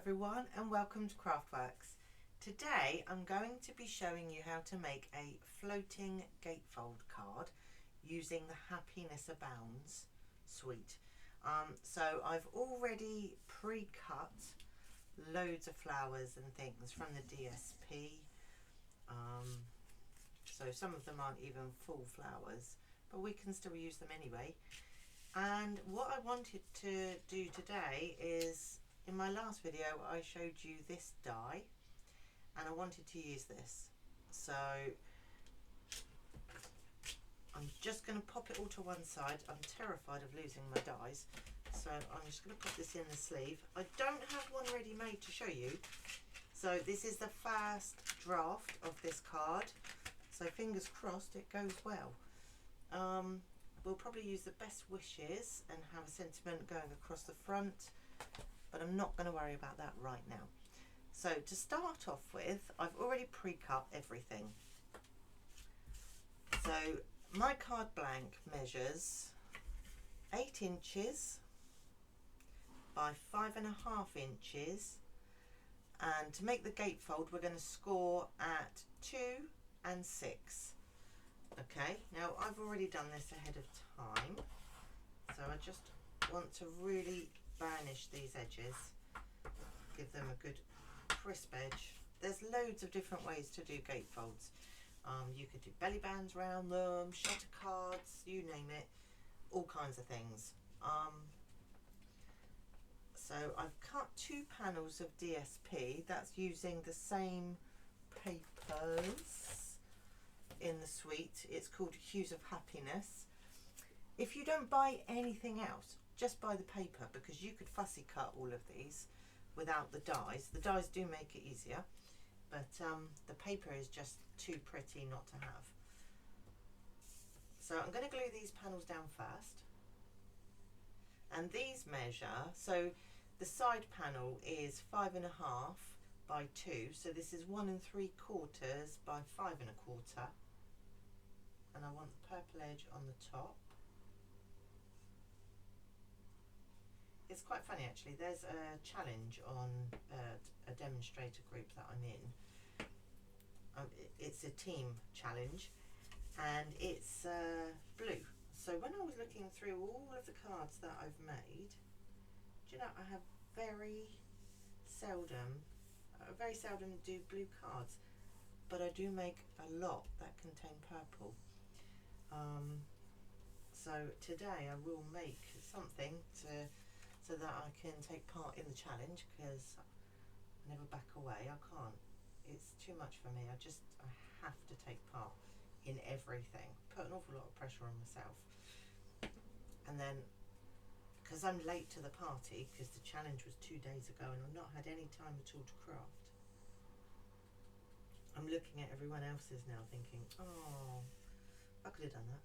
everyone and welcome to Craftworks. Today I'm going to be showing you how to make a floating gatefold card using the Happiness Abounds suite. So I've already pre-cut loads of flowers and things from the DSP. So some of them aren't even full flowers, but we can still use them anyway. And what I wanted to do today is, in my last video I showed you this die and I wanted to use this. So I'm just going to pop it all to one side. I'm terrified of losing my dies, so I'm just going to put this in the sleeve. I don't have one ready made to show you, so this is the first draft of this card, so fingers crossed it goes well. We'll probably use the best wishes and have a sentiment going across the front, but I'm not going to worry about that right now. So to start off with, I've already pre-cut everything. So my card blank measures 8 inches by 5.5 inches, and to make the gatefold we're going to score at 2 and 6. Okay, now I've already done this ahead of time, so I just want to really burnish these edges, give them a good crisp edge. There's loads of different ways to do gatefolds. You could do belly bands around them, shutter cards, you name it, all kinds of things. So I've cut 2 panels of DSP, that's using the same papers in the suite. It's called Hues of Happiness. If you don't buy anything else, just buy the paper, because you could fussy cut all of these without the dies. The dies do make it easier, but the paper is just too pretty not to have. So I'm going to glue these panels down first, and these measure, so the side panel is 5.5 by 2, so this is 1 3/4 by 5 1/4, and I want the purple edge on the top. It's quite funny actually, there's a challenge on a demonstrator group that I'm in. It's a team challenge and it's blue. So when I was looking through all of the cards that I've made, do you know, I have very seldom do blue cards, but I do make a lot that contain purple. So today I will make something so that I can take part in the challenge, because I never back away. I can't. It's too much for me. I have to take part in everything. Put an awful lot of pressure on myself. And then, because I'm late to the party, because the challenge was 2 days ago and I've not had any time at all to craft, I'm looking at everyone else's now thinking, oh, I could have done that.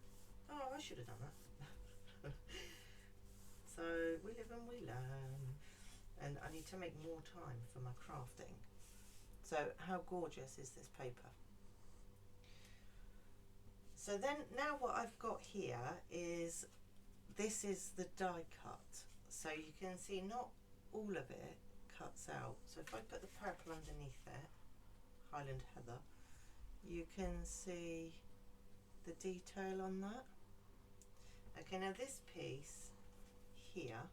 Oh, I should have done that. So we live and we learn, and I need to make more time for my crafting. So how gorgeous is this paper? So then now what I've got here is, this is the die cut. So you can see not all of it cuts out. So if I put the purple underneath it, Highland Heather, you can see the detail on that. Okay, now this piece here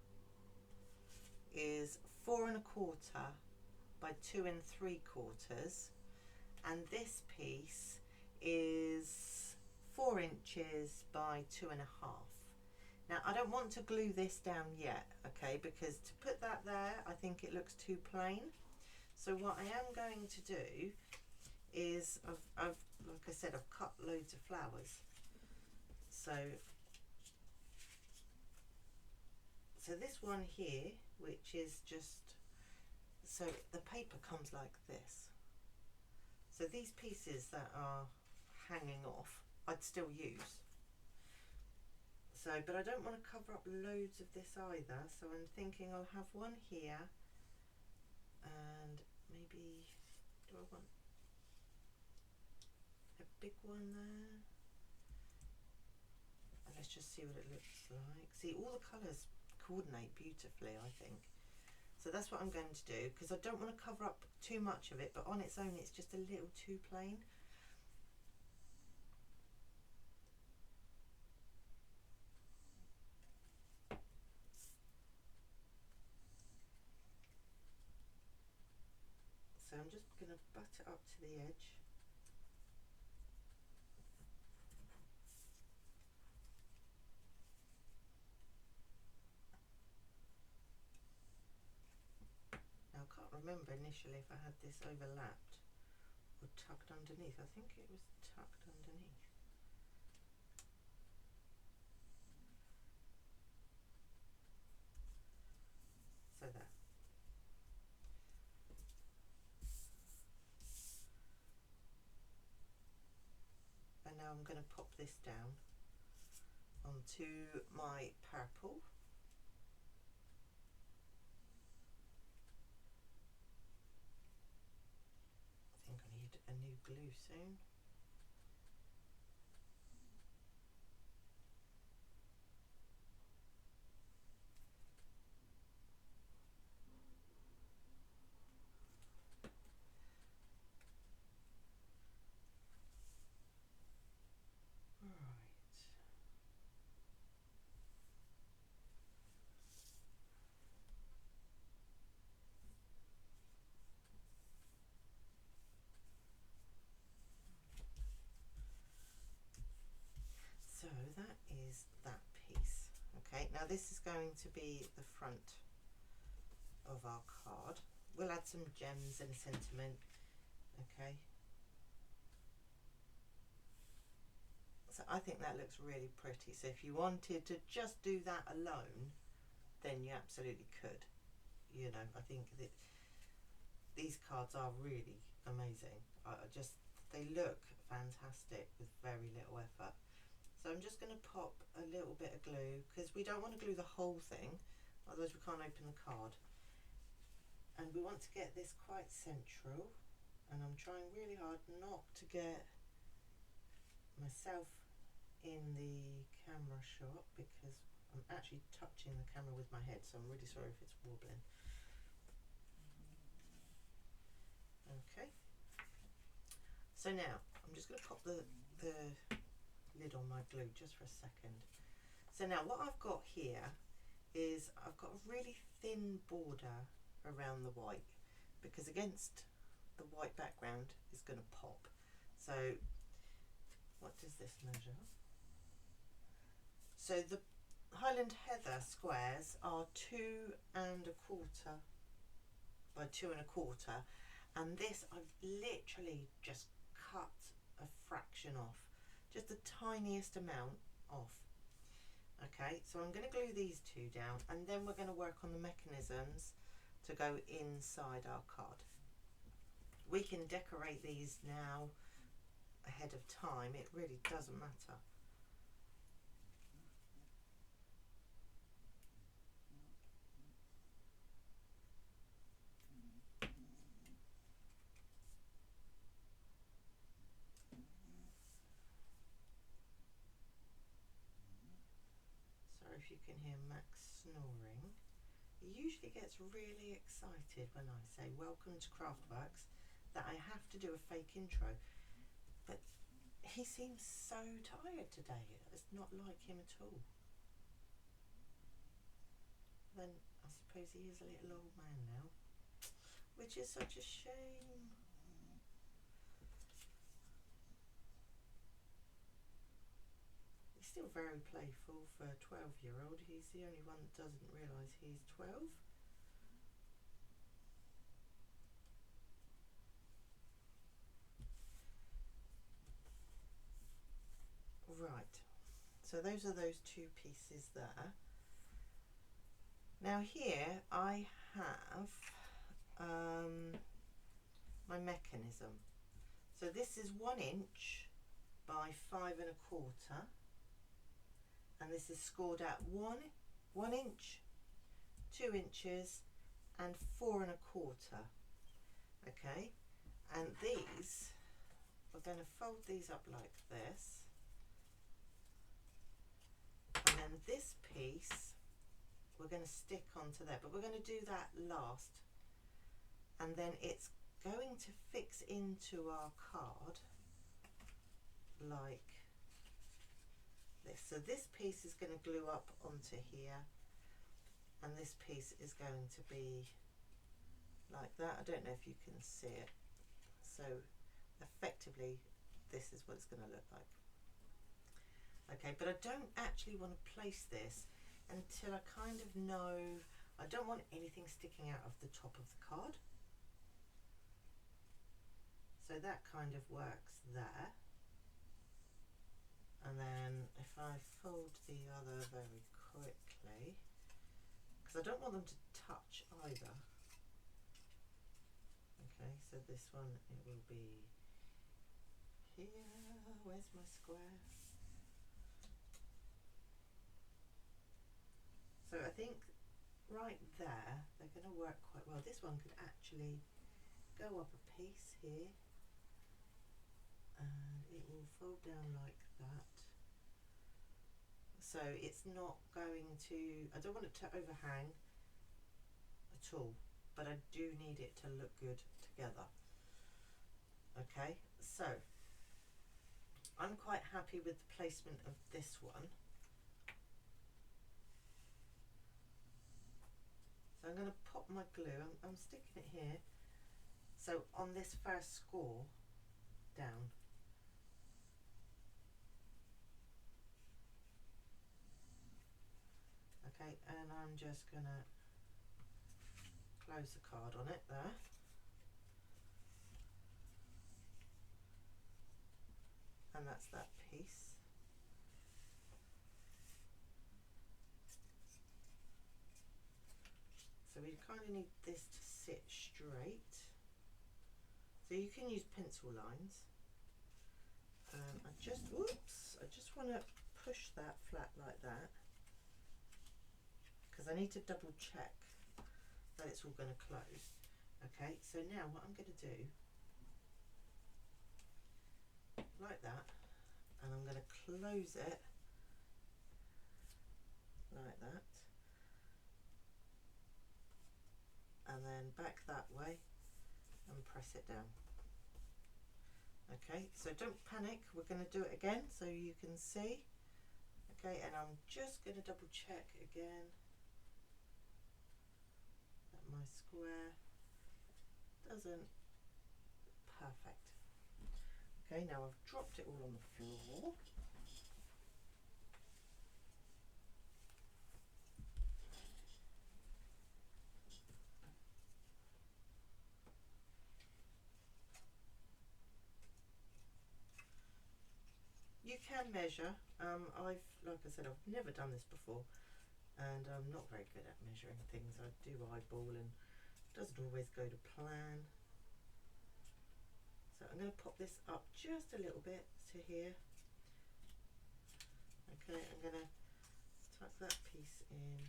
is 4 1/4 by 2 3/4, and this piece is 4 inches by 2.5. Now I don't want to glue this down yet, okay, because to put that there I think it looks too plain. So what I am going to do is, I've like I said, I've cut loads of flowers. So this one here, which is just, so the paper comes like this. So these pieces that are hanging off, I'd still use. So, but I don't want to cover up loads of this either, so I'm thinking I'll have one here, and maybe, do I want a big one there? And let's just see what it looks like. See, all the colours coordinate beautifully, I think. So that's what I'm going to do, because I don't want to cover up too much of it, but on its own it's just a little too plain. So I'm just going to butt it up to the edge. Now I can't remember initially if I had this overlapped or tucked underneath. I think it was tucked underneath. So there. And now I'm going to pop this down onto my purple. I think I need a new glue soon. So that is that piece. Okay, now this is going to be the front of our card. We'll add some gems and sentiment. Okay. So I think that looks really pretty. So if you wanted to just do that alone, then you absolutely could. You know, I think that these cards are really amazing. They look fantastic with very little effort. So I'm just going to pop a little bit of glue, because we don't want to glue the whole thing, otherwise we can't open the card. And we want to get this quite central, and I'm trying really hard not to get myself in the camera shot, because I'm actually touching the camera with my head, so I'm really sorry if it's wobbling. Okay, so now I'm just going to pop the lid on my glue just for a second. So now what I've got here is I've got a really thin border around the white, because against the white background is going to pop. So what does this measure? So the Highland Heather squares are 2 1/4 by 2 1/4, and this I've literally just cut a fraction off, just the tiniest amount off. Okay, so I'm going to glue these two down, and then we're going to work on the mechanisms to go inside our card. We can decorate these now ahead of time, it really doesn't matter. Sorry if you can hear Max snoring. He usually gets really excited when I say welcome to Craftworks, that I have to do a fake intro, but he seems so tired today. It's not like him at all. Then I suppose he is a little old man now, which is such a shame. He's still very playful for a 12-year-old. He's the only one that doesn't realise he's 12. Right, so those are those two pieces there. Now here I have my mechanism. So this is 1 inch by 5 1/4, and this is scored at 1 inch, 2 inches, and 4 1/4. Okay, and these, we're going to fold these up like this, and then this piece we're going to stick onto there, but we're going to do that last, and then it's going to fix into our card like this. So this piece is going to glue up onto here, and this piece is going to be like that. I don't know if you can see it. So effectively this is what it's going to look like. Okay, but I don't actually want to place this until I kind of know, I don't want anything sticking out of the top of the card. So that kind of works there. And then if I fold the other very quickly, because I don't want them to touch either. Okay, so this one, it will be here. Where's my square? So I think right there, they're going to work quite well. This one could actually go up a piece here, and it will fold down like that. So it's not going to, I don't want it to overhang at all, but I do need it to look good together. Okay, so I'm quite happy with the placement of this one. So I'm going to pop my glue, I'm sticking it here, so on this first score down. Okay, and I'm just going to close the card on it there. And that's that piece. So we kind of need this to sit straight. So you can use pencil lines. I just want to push that flat like that, because I need to double check that it's all going to close. Okay, so now what I'm going to do, like that, and I'm going to close it like that, and then back that way and press it down. Okay, so don't panic, we're going to do it again so you can see. Okay, and I'm just going to double check again that my square doesn't, perfect. Okay, now I've dropped it all on the floor. You can measure. Like I said, I've never done this before, and I'm not very good at measuring things. I do eyeball, and it doesn't always go to plan. So I'm going to pop this up just a little bit to here. Okay, I'm going to tuck that piece in.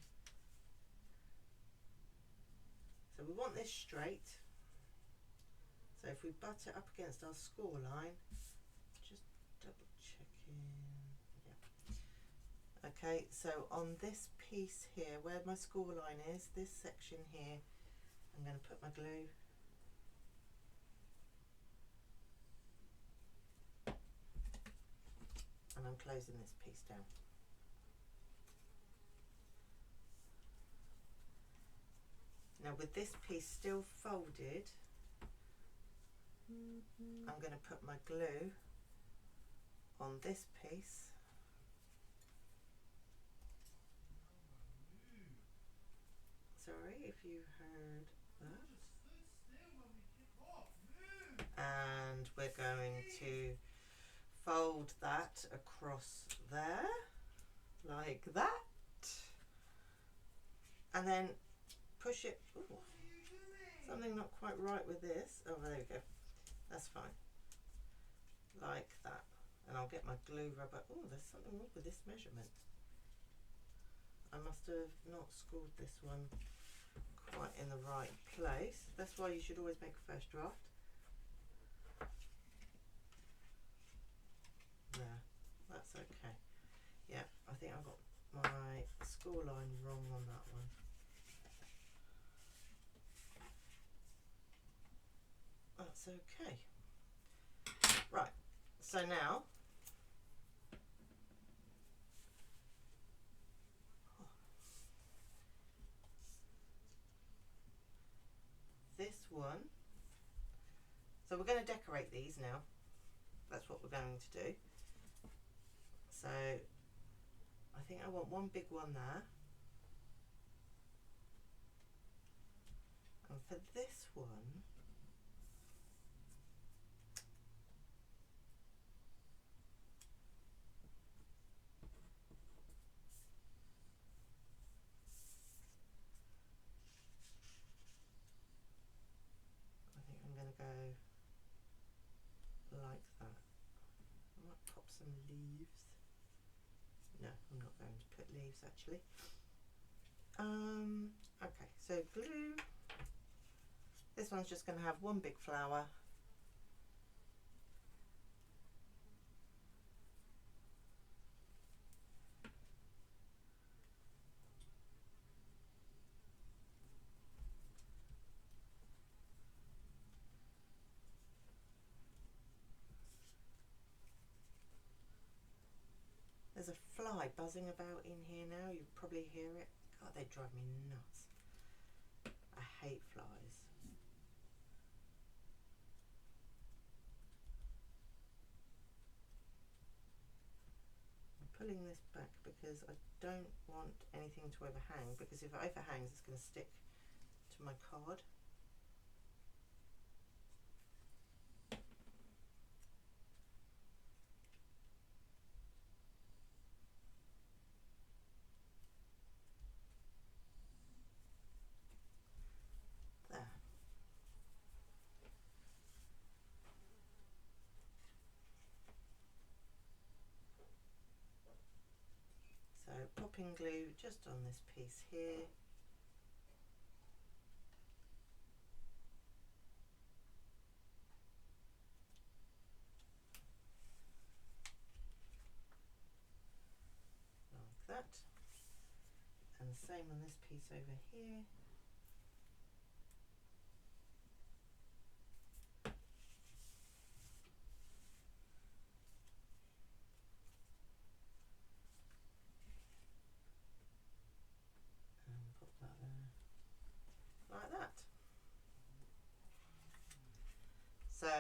So we want this straight. So if we butt it up against our score line, just double checking. Yeah. Okay, so on this piece here, where my score line is, this section here, I'm going to put my glue. And I'm closing this piece down. Now with this piece still folded, I'm going to put my glue on this piece. Sorry if you heard that. And we're going to fold that across there, like that. And then push it. Ooh, something not quite right with this. Oh, there we go. That's fine. Like that. And I'll get my glue rubber. Oh, there's something wrong with this measurement. I must have not scored this one quite in the right place. That's why you should always make a first draft. There. That's okay. Yeah, I think I've got my score line wrong on that one. That's okay. Right, so now this one, so we're going to decorate these now. That's what we're going to do. So I think I want one big one there, and for this one I think I'm going to go like that. I might pop some leaves. No, I'm not going to put leaves actually. Okay, so glue. This one's just going to have one big flower. There's a fly buzzing about in here now. You probably hear it. God, they drive me nuts. I hate flies. I'm pulling this back because I don't want anything to overhang, because if it overhangs it's going to stick to my card. So popping glue just on this piece here. Like that. And the same on this piece over here. Like that. So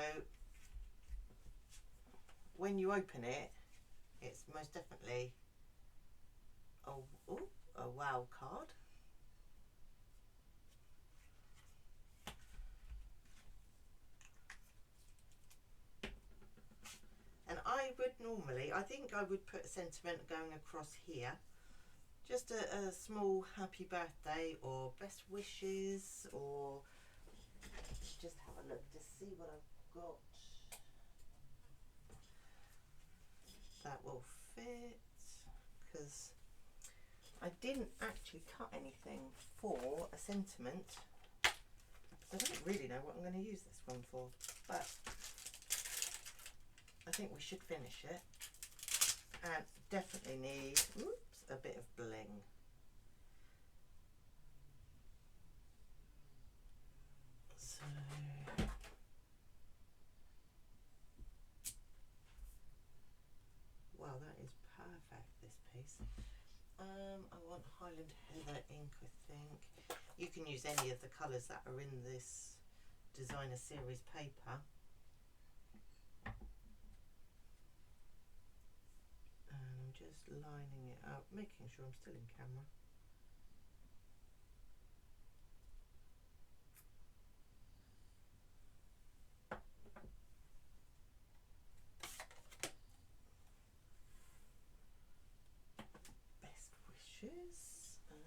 when you open it, it's most definitely a wow card. And I would normally, I think I would put a sentiment going across here. Just a small happy birthday or best wishes, or just have a look to see what I've got that will fit, because I didn't actually cut anything for a sentiment. I don't really know what I'm going to use this one for, but I think we should finish it, and definitely need a bit of bling. So wow, that is perfect, this piece. I want Highland Heather ink, I think. You can use any of the colours that are in this designer series paper. And I'm just lining it up, making sure I'm still in camera. Best wishes, and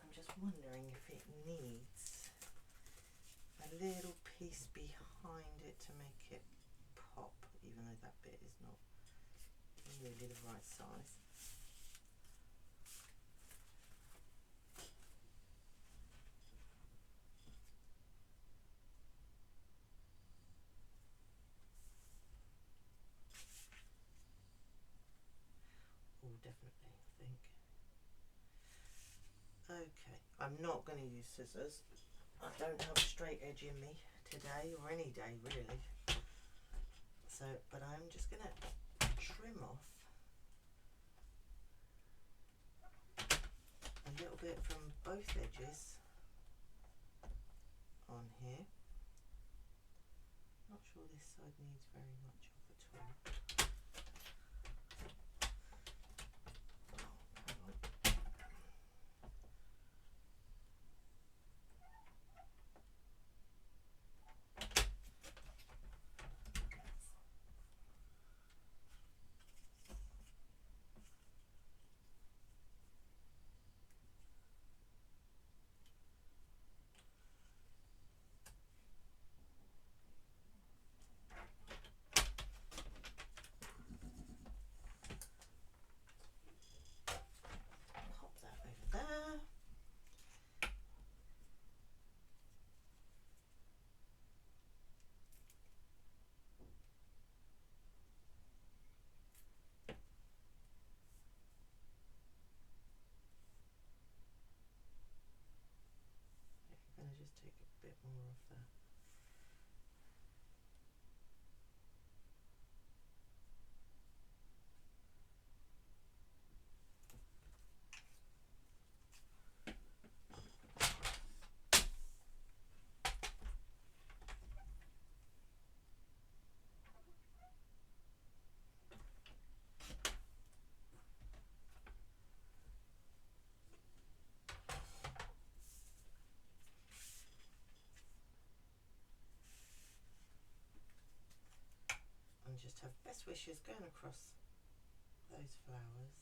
I'm just wondering if it needs a little piece behind it to make it pop, even though that bit is not really the right size. Oh, I'm not going to use scissors. I don't have a straight edge in me today, or any day really. So, but I'm just going to trim off a little bit from both edges on here. Not sure this side needs very much of at all. Just take a bit more of that. And just have best wishes going across those flowers.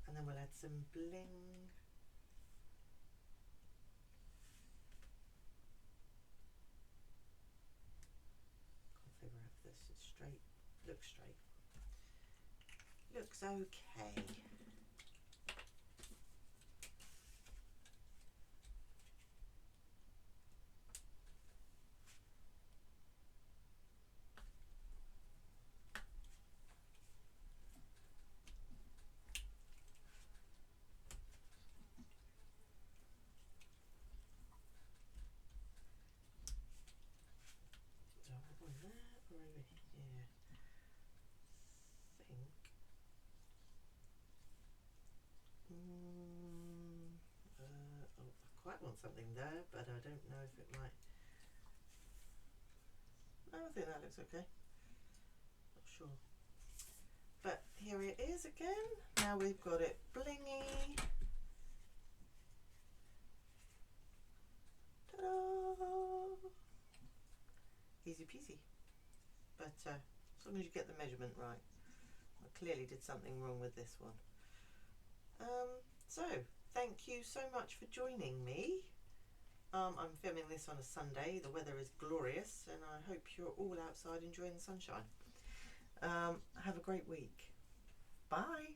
And then we'll add some bling. Can't figure out if this is straight. Looks straight. Looks okay. I want something there, but I don't know if it might. No, I think that looks okay. Not sure. But here it is again. Now we've got it blingy. Ta-da! Easy peasy. But as long as you get the measurement right. I clearly did something wrong with this one. So thank you so much for joining me. I'm filming this on a Sunday. The weather is glorious and I hope you're all outside enjoying the sunshine. Have a great week. Bye.